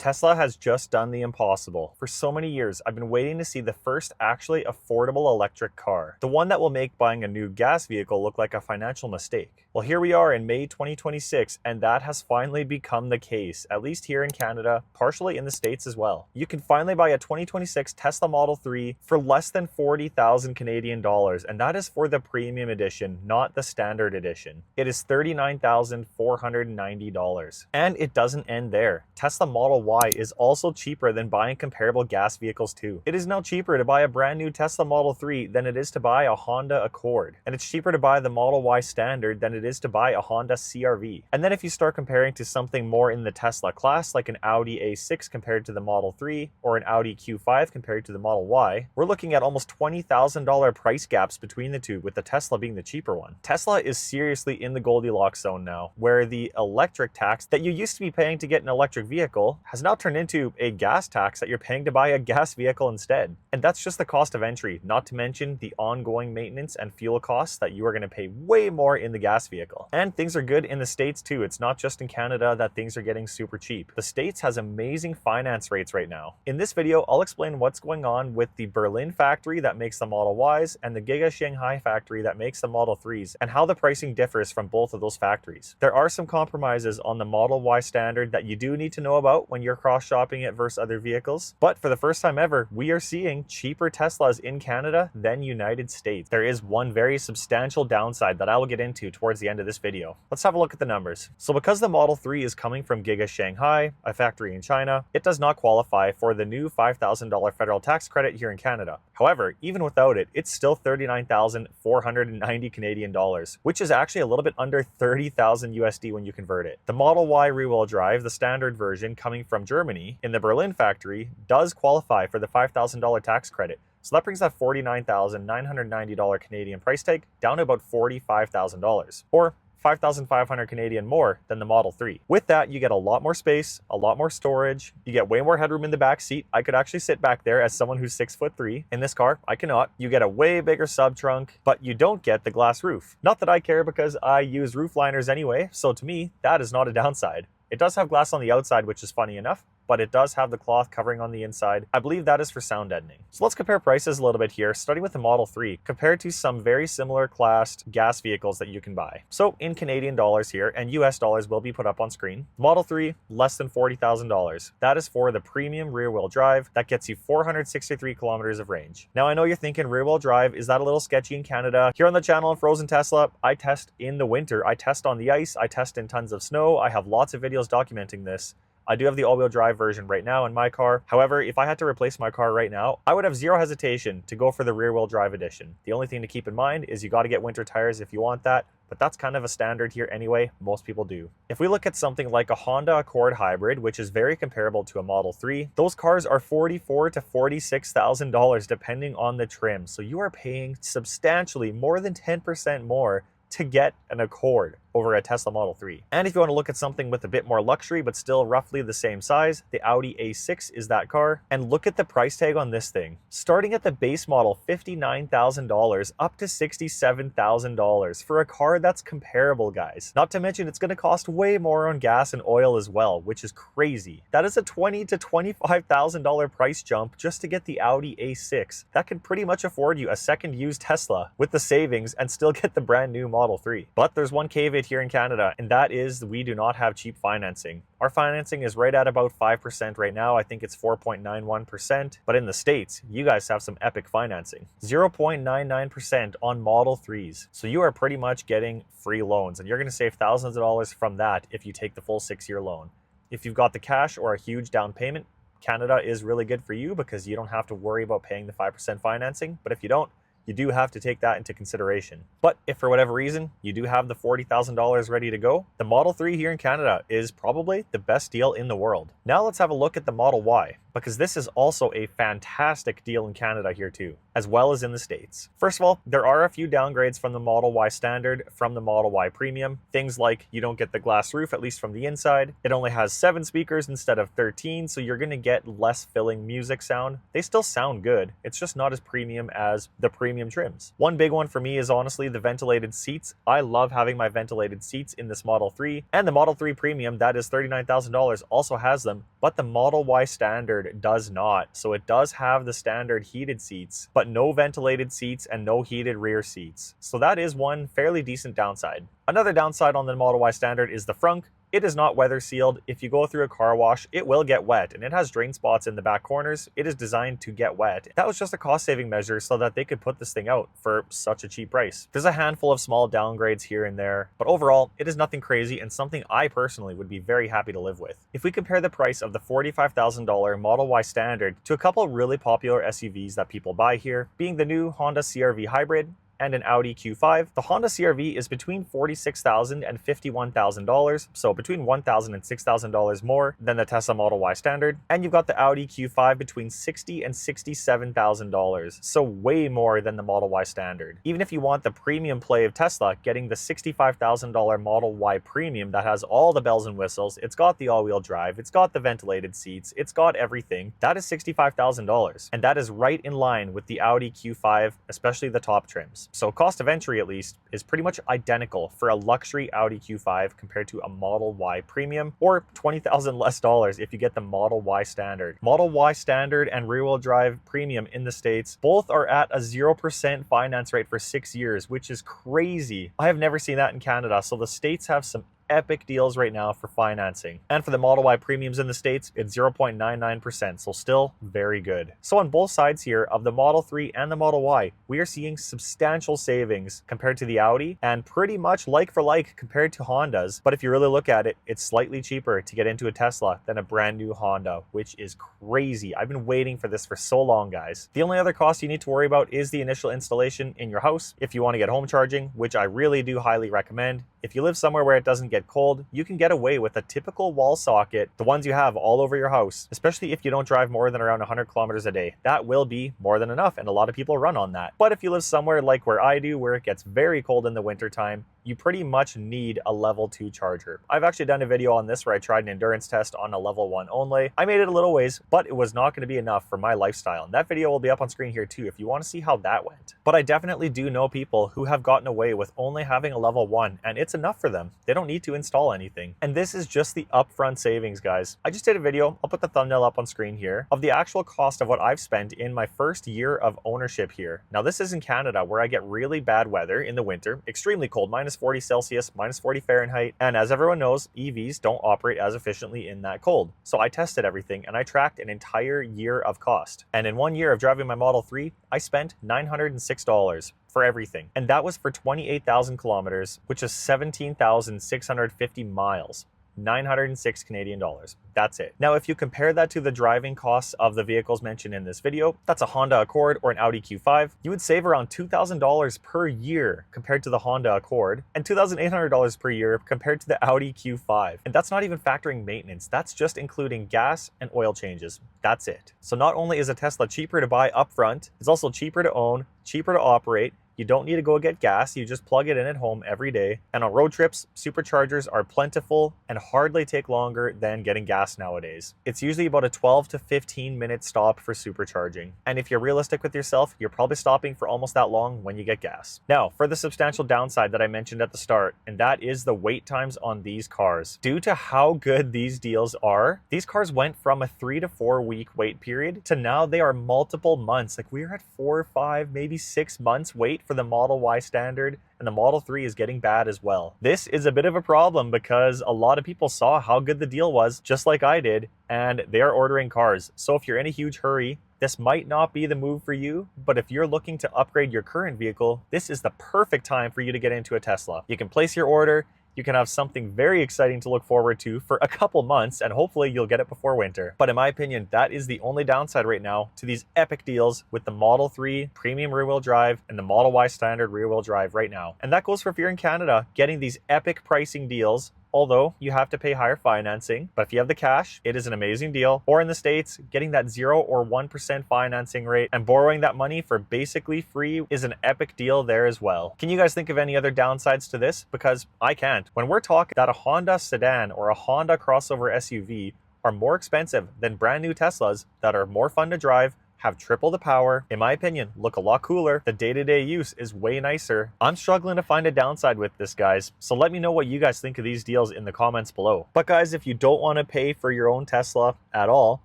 Tesla has just done the impossible. For so many years, I've been waiting to see the first actually affordable electric car. The one that will make buying a new gas vehicle look like a financial mistake. Well, here we are in May 2026, and that has finally become the case, at least here in Canada, partially in the States as well. You can finally buy a 2026 Tesla Model 3 for less than 40,000 Canadian dollars, and that is for the premium edition, not the standard edition. It is $39,490. And it doesn't end there. Tesla Model Y is also cheaper than buying comparable gas vehicles too. It is now cheaper to buy a brand new Tesla Model 3 than it is to buy a Honda Accord. And it's cheaper to buy the Model Y Standard than it is to buy a Honda CR-V. And then if you start comparing to something more in the Tesla class, like an Audi A6 compared to the Model 3, or an Audi Q5 compared to the Model Y, we're looking at almost $20,000 price gaps between the two, with the Tesla being the cheaper one. Tesla is seriously in the Goldilocks zone now, where the electric tax that you used to be paying to get an electric vehicle has now turned into a gas tax that you're paying to buy a gas vehicle instead. And that's just the cost of entry, not to mention the ongoing maintenance and fuel costs that you are going to pay way more in the gas vehicle. And things are good in the States too. It's not just in Canada that things are getting super cheap. The States has amazing finance rates right now. In this video, I'll explain what's going on with the Berlin factory that makes the Model Ys and the Giga Shanghai factory that makes the Model 3s, and how the pricing differs from both of those factories. There are some compromises on the Model Y Standard that you do need to know about when you're cross-shopping it versus other vehicles. But for the first time ever, we are seeing cheaper Teslas in Canada than United States. There is one very substantial downside that I will get into towards the end of this video. Let's have a look at the numbers. So because the Model 3 is coming from Giga Shanghai, a factory in China, it does not qualify for the new $5,000 federal tax credit here in Canada. However, even without it, it's still 39,490 Canadian dollars, which is actually a little bit under 30,000 USD when you convert it. The Model Y rear-wheel drive, the standard version coming from Germany in the Berlin factory, does qualify for the $5,000 tax credit. So that brings that $49,990 Canadian price tag down to about $45,000, or 5,500 Canadian more than the Model 3. With that, you get a lot more space, a lot more storage, you get way more headroom in the back seat. I could actually sit back there as someone who's 6'3". In this car, I cannot. You get a way bigger sub trunk, but you don't get the glass roof. Not that I care, because I use roof liners anyway, so to me, that is not a downside. It does have glass on the outside, which is funny enough, but it does have the cloth covering on the inside. I believe that is for sound deadening. So let's compare prices a little bit here, starting with the Model 3, compared to some very similar classed gas vehicles that you can buy. So in Canadian dollars here, and US dollars will be put up on screen, Model 3, less than $40,000. That is for the premium rear-wheel drive that gets you 463 kilometers of range. Now I know you're thinking rear-wheel drive, is that a little sketchy in Canada? Here on the channel on Frozen Tesla, I test in the winter, I test on the ice, I test in tons of snow, I have lots of videos documenting this. I do have the all-wheel drive version right now in my car. However, if I had to replace my car right now, I would have zero hesitation to go for the rear-wheel drive edition. The only thing to keep in mind is you got to get winter tires if you want that, but that's kind of a standard here anyway. Most people do. If we look at something like a Honda Accord Hybrid, which is very comparable to a Model 3, those cars are $44,000 to $46,000 depending on the trim. So you are paying substantially more than 10% more to get an Accord over a Tesla Model 3. And if you want to look at something with a bit more luxury, but still roughly the same size, the Audi A6 is that car. And look at the price tag on this thing. Starting at the base model, $59,000 up to $67,000 for a car that's comparable, guys. Not to mention it's going to cost way more on gas and oil as well, which is crazy. That is a $20,000 to $25,000 price jump just to get the Audi A6. That can pretty much afford you a second used Tesla with the savings and still get the brand new Model 3. But there's one caveat here in Canada, and that is we do not have cheap financing. Our financing is right at about 5% right now. I think it's 4.91%. But in the States, you guys have some epic financing. 0.99% on Model 3s. So you are pretty much getting free loans, and you're going to save thousands of dollars from that if you take the full 6-year loan. If you've got the cash or a huge down payment, Canada is really good for you because you don't have to worry about paying the 5% financing. But if you don't, you do have to take that into consideration. But if for whatever reason you do have the $40,000 ready to go, the Model 3 here in Canada is probably the best deal in the world. Now let's have a look at the Model Y, because this is also a fantastic deal in Canada here too. as well as in the States. First of all, there are a few downgrades from the Model Y Standard from the Model Y Premium. Things like you don't get the glass roof, at least from the inside. It only has 7 speakers instead of 13, so you're going to get less filling music sound. They still sound good. It's just not as premium as the premium trims. One big one for me is honestly the ventilated seats. I love having my ventilated seats in this Model 3, and the Model 3 Premium, that is $39,000, also has them, but the Model Y Standard does not. So it does have the standard heated seats, but no ventilated seats and no heated rear seats. So that is one fairly decent downside. Another downside on the Model Y Standard is the frunk. It is not weather sealed. If you go through a car wash, it will get wet, and it has drain spots in the back corners. It is designed to get wet. That was just a cost-saving measure so that they could put this thing out for such a cheap price. There's a handful of small downgrades here and there, but overall, it is nothing crazy and something I personally would be very happy to live with. If we compare the price of the $45,000 Model Y Standard to a couple really popular SUVs that people buy here, being the new Honda CR-V Hybrid and an Audi Q5. The Honda CR-V is between $46,000 and $51,000, so between $1,000 and $6,000 more than the Tesla Model Y Standard. And you've got the Audi Q5 between $60,000 and $67,000, so way more than the Model Y Standard. Even if you want the premium play of Tesla, getting the $65,000 Model Y Premium that has all the bells and whistles, it's got the all-wheel drive, it's got the ventilated seats, it's got everything, that is $65,000. And that is right in line with the Audi Q5, especially the top trims. So cost of entry, at least, is pretty much identical for a luxury Audi Q5 compared to a Model Y Premium, or $20,000 less if you get the Model Y Standard. Model Y Standard and rear-wheel drive Premium in the States both are at a 0% finance rate for 6 years, which is crazy. I have never seen that in Canada, so the States have some epic deals right now for financing. And for the Model Y Premiums in the States, it's 0.99%, so still very good. So on both sides here of the Model 3 and the Model Y, we are seeing substantial savings compared to the Audi and pretty much like for like compared to Hondas. But if you really look at it, it's slightly cheaper to get into a Tesla than a brand new Honda, which is crazy. I've been waiting for this for so long, guys. The only other cost you need to worry about is the initial installation in your house. If you want to get home charging, which I really do highly recommend. If you live somewhere where it doesn't get cold, you can get away with a typical wall socket, the ones you have all over your house, especially if you don't drive more than around 100 kilometers a day. That will be more than enough, and a lot of people run on that. But if you live somewhere like where I do, where it gets very cold in the wintertime, you pretty much need a level 2 charger. I've actually done a video on this where I tried an endurance test on a level 1 only. I made it a little ways, but it was not going to be enough for my lifestyle. And that video will be up on screen here too if you want to see how that went. But I definitely do know people who have gotten away with only having a level 1, and it's enough for them. They don't need to install anything. And this is just the upfront savings, guys. I just did a video, I'll put the thumbnail up on screen here, of the actual cost of what I've spent in my first year of ownership here. Now this is in Canada where I get really bad weather in the winter, extremely cold, minus 40 Celsius, minus 40 Fahrenheit. And as everyone knows, EVs don't operate as efficiently in that cold. So I tested everything and I tracked an entire year of cost. And in 1 year of driving my Model 3, I spent $906 for everything. And that was for 28,000 kilometers, which is 17,650 miles. 906 Canadian dollars. That's it. Now, if you compare that to the driving costs of the vehicles mentioned in this video, that's a Honda Accord or an Audi Q5, you would save around $2,000 per year compared to the Honda Accord and $2,800 per year compared to the Audi Q5. And that's not even factoring maintenance. That's just including gas and oil changes. That's it. So not only is a Tesla cheaper to buy upfront, it's also cheaper to own, cheaper to operate. You don't need to go get gas, you just plug it in at home every day. And on road trips, superchargers are plentiful and hardly take longer than getting gas nowadays. It's usually about a 12 to 15 minute stop for supercharging. And if you're realistic with yourself, you're probably stopping for almost that long when you get gas. Now, for the substantial downside that I mentioned at the start, and that is the wait times on these cars. Due to how good these deals are, these cars went from a 3 to 4 week wait period to now they are multiple months. Like we're at 4, 5, maybe 6 months wait for the Model Y Standard, and the Model 3 is getting bad as well. This is a bit of a problem because a lot of people saw how good the deal was, just like I did, and they are ordering cars. So if you're in a huge hurry, this might not be the move for you, but if you're looking to upgrade your current vehicle, this is the perfect time for you to get into a Tesla. You can place your order, you can have something very exciting to look forward to for a couple months, and hopefully you'll get it before winter. But in my opinion, that is the only downside right now to these epic deals with the Model 3 premium rear-wheel drive and the Model Y Standard rear-wheel drive right now. And that goes for if you're in Canada, getting these epic pricing deals although you have to pay higher financing. But if you have the cash, it is an amazing deal. Or in the States, getting that 0 or 1% financing rate and borrowing that money for basically free is an epic deal there as well. Can you guys think of any other downsides to this? Because I can't. When we're talking that a Honda sedan or a Honda crossover SUV are more expensive than brand new Teslas that are more fun to drive, have triple the power, in my opinion, look a lot cooler, the day-to-day use is way nicer. I'm struggling to find a downside with this, guys, so let me know what you guys think of these deals in the comments below. But guys, if you don't want to pay for your own Tesla at all,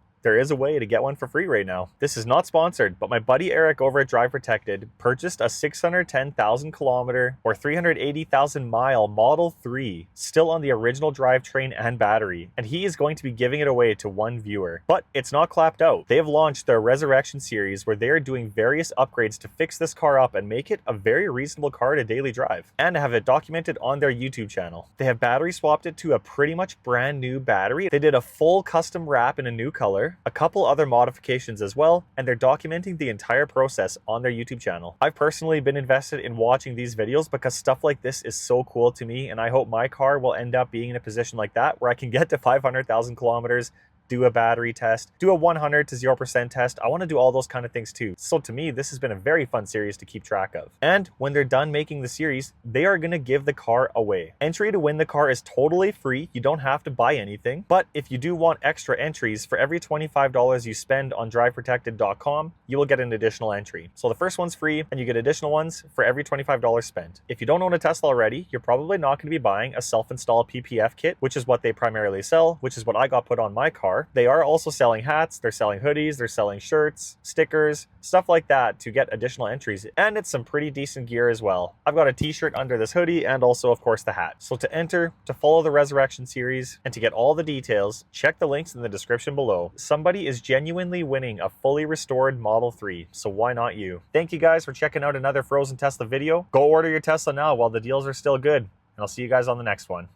there is a way to get one for free right now. This is not sponsored, but my buddy Eric over at Drive Protected purchased a 610,000 kilometer or 380,000 mile Model 3, still on the original drivetrain and battery, and he is going to be giving it away to one viewer. But it's not clapped out. They have launched their Resurrection series where they are doing various upgrades to fix this car up and make it a very reasonable car to daily drive, and have it documented on their YouTube channel. They have battery swapped it to a pretty much brand new battery. They did a full custom wrap in a new color, a couple other modifications as well, and they're documenting the entire process on their YouTube channel. I've personally been invested in watching these videos because stuff like this is so cool to me, and I hope my car will end up being in a position like that where I can get to 500,000 kilometers, do a battery test, do a 100 to 0% test. I want to do all those kind of things too. So to me, this has been a very fun series to keep track of. And when they're done making the series, they are going to give the car away. Entry to win the car is totally free. You don't have to buy anything. But if you do want extra entries, for every $25 you spend on driveprotected.com, you will get an additional entry. So the first one's free, and you get additional ones for every $25 spent. If you don't own a Tesla already, you're probably not going to be buying a self-install PPF kit, which is what they primarily sell, which is what I got put on my car. They are also selling hats, they're selling hoodies, they're selling shirts, stickers, stuff like that to get additional entries. And it's some pretty decent gear as well. I've got a t-shirt under this hoodie and also, of course, the hat. So to enter, to follow the Resurrection series, and to get all the details, check the links in the description below. Somebody is genuinely winning a fully restored Model 3, so why not you? Thank you guys for checking out another Frozen Tesla video. Go order your Tesla now while the deals are still good, and I'll see you guys on the next one.